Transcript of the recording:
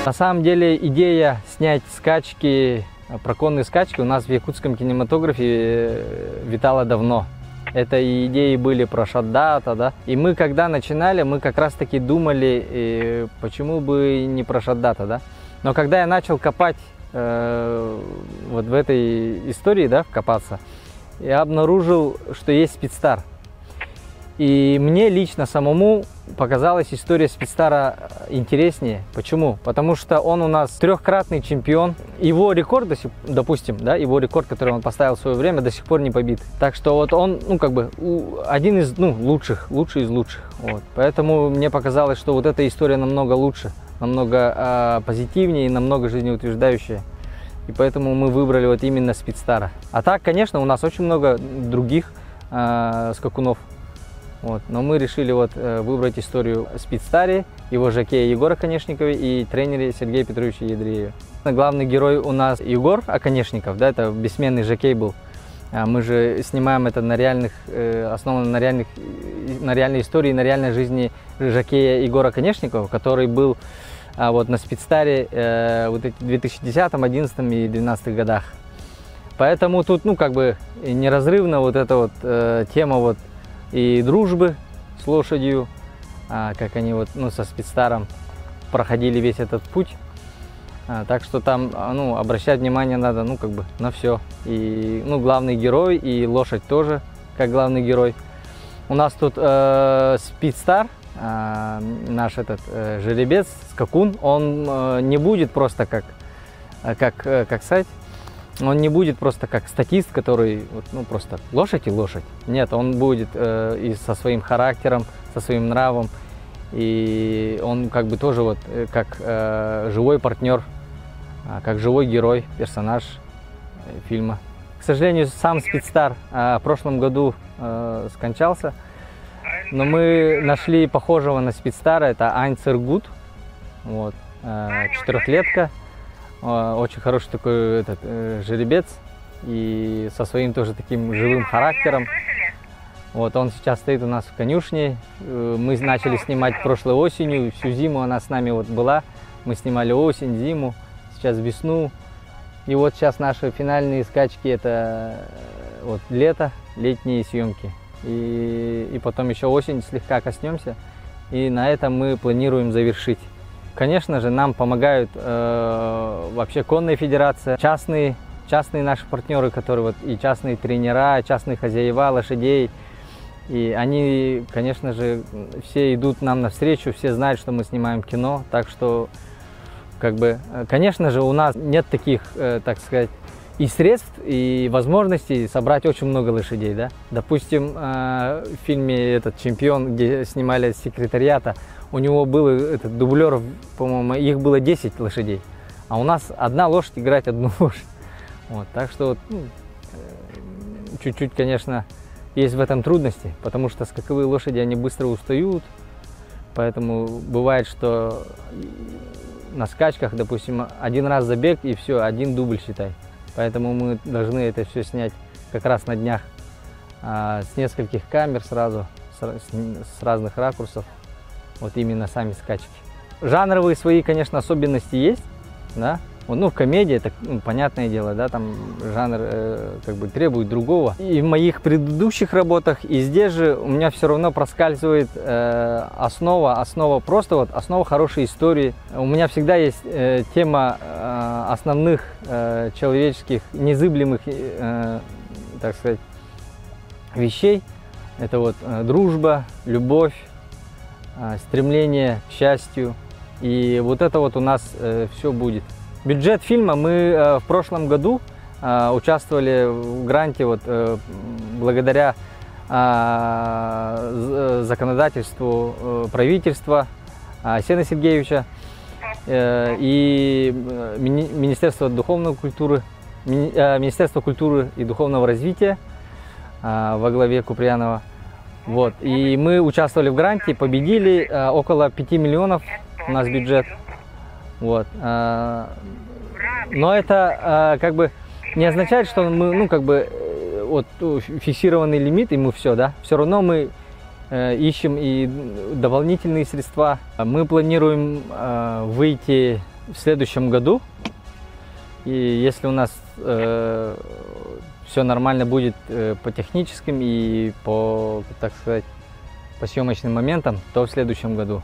На самом деле идея снять скачки, про скачки у нас в якутском кинематографе витала давно. Это и идеи были про Шаддата, да. И мы, когда начинали, мы как раз таки думали, почему бы не про Шаддата, да. Но когда я начал копать вот в этой истории, да, копаться, я обнаружил, что есть Спидстар. И мне лично самому показалась история Спидстара интереснее. Почему? Потому что он у нас трехкратный чемпион. Его рекорд, допустим, да, его рекорд, который он поставил в свое время, до сих пор не побит. Так что вот он, ну, как бы, один из, ну, лучший из лучших. Вот. Поэтому мне показалось, что вот эта история намного лучше, намного позитивнее и намного жизнеутверждающая. И поэтому мы выбрали вот именно Спидстара. А так, конечно, у нас очень много других скакунов. Вот. Но мы решили вот выбрать историю о Спидстаре, его жокея Егора Конешникове и тренере Сергея Петровича Ядрееве. Главный герой у нас Егор Оконешников, да, это бессменный жокей был. Мы же снимаем это на реальных, основано на реальной истории, на реальной жизни жокея Егора Конешникова, который был вот на Спидстаре вот в 2010, 2011 и 2012 годах. Поэтому тут, ну, как бы неразрывно вот эта вот тема вот и дружбы с лошадью, как они вот, ну, со Спидстаром проходили весь этот путь. Так что там, ну, обращать внимание надо, ну, как бы на все. И, ну, главный герой, и лошадь тоже, как главный герой. У нас тут Спидстар, наш этот жеребец, скакун, он не будет просто как сказать, он не будет просто как статист, который, вот, ну, просто лошадь и лошадь. Нет, он будет и со своим характером, со своим нравом. И он как бы тоже вот как живой партнер, как живой герой, персонаж фильма. К сожалению, сам Спидстар в прошлом году скончался. Но мы нашли похожего на Спидстара, это Айнцергут, вот, четырехлетка. Очень хороший такой этот жеребец и со своим тоже таким живым характером. Вот он сейчас стоит у нас в конюшне. Мы начали снимать прошлой осенью, всю зиму она с нами вот была. Мы снимали осень, зиму, сейчас весну. И вот сейчас наши финальные скачки — это вот лето, летние съемки. И потом еще осень слегка коснемся. И на этом мы планируем завершить. Конечно же, нам помогают вообще конная федерация, частные наши партнеры, которые вот и частные тренера, частные хозяева лошадей. И они, конечно же, все идут нам навстречу, все знают, что мы снимаем кино. Так что, как бы, конечно же, у нас нет таких, так сказать, и средств, и возможностей собрать очень много лошадей, да. Допустим, в фильме этот «Чемпион», где снимали секретариата, у него был этот дублер, по-моему, их было 10 лошадей, а у нас одна лошадь играет одну лошадь. Вот, так что чуть-чуть, конечно, есть в этом трудности, потому что скаковые лошади, они быстро устают, поэтому бывает, что на скачках, допустим, один раз забег и все, один дубль, считай. Поэтому мы должны это все снять как раз на днях с нескольких камер сразу, с разных ракурсов, вот именно сами скачки. Жанровые свои, конечно, особенности есть, да. Ну, в комедии это, ну, понятное дело, да, там жанр как бы требует другого. И в моих предыдущих работах, и здесь же у меня все равно проскальзывает основа просто вот основа хорошей истории. У меня всегда есть тема основных человеческих, незыблемых, так сказать, вещей. Это вот дружба, любовь, стремление к счастью. И вот это вот у нас все будет. Бюджет фильма мы в прошлом году участвовали в гранте вот, благодаря законодательству правительства Арсения Сергеевича и Министерства культуры и духовного развития во главе Куприянова. Вот. И мы участвовали в гранте, победили, около 5 миллионов у нас бюджет. Вот. Но это как бы не означает, что мы, ну, как бы вот фиксированный лимит, и мы все, да. Все равно мы ищем и дополнительные средства. Мы планируем выйти в следующем году. И если у нас все нормально будет по техническим и по, так сказать, по съемочным моментам, то в следующем году.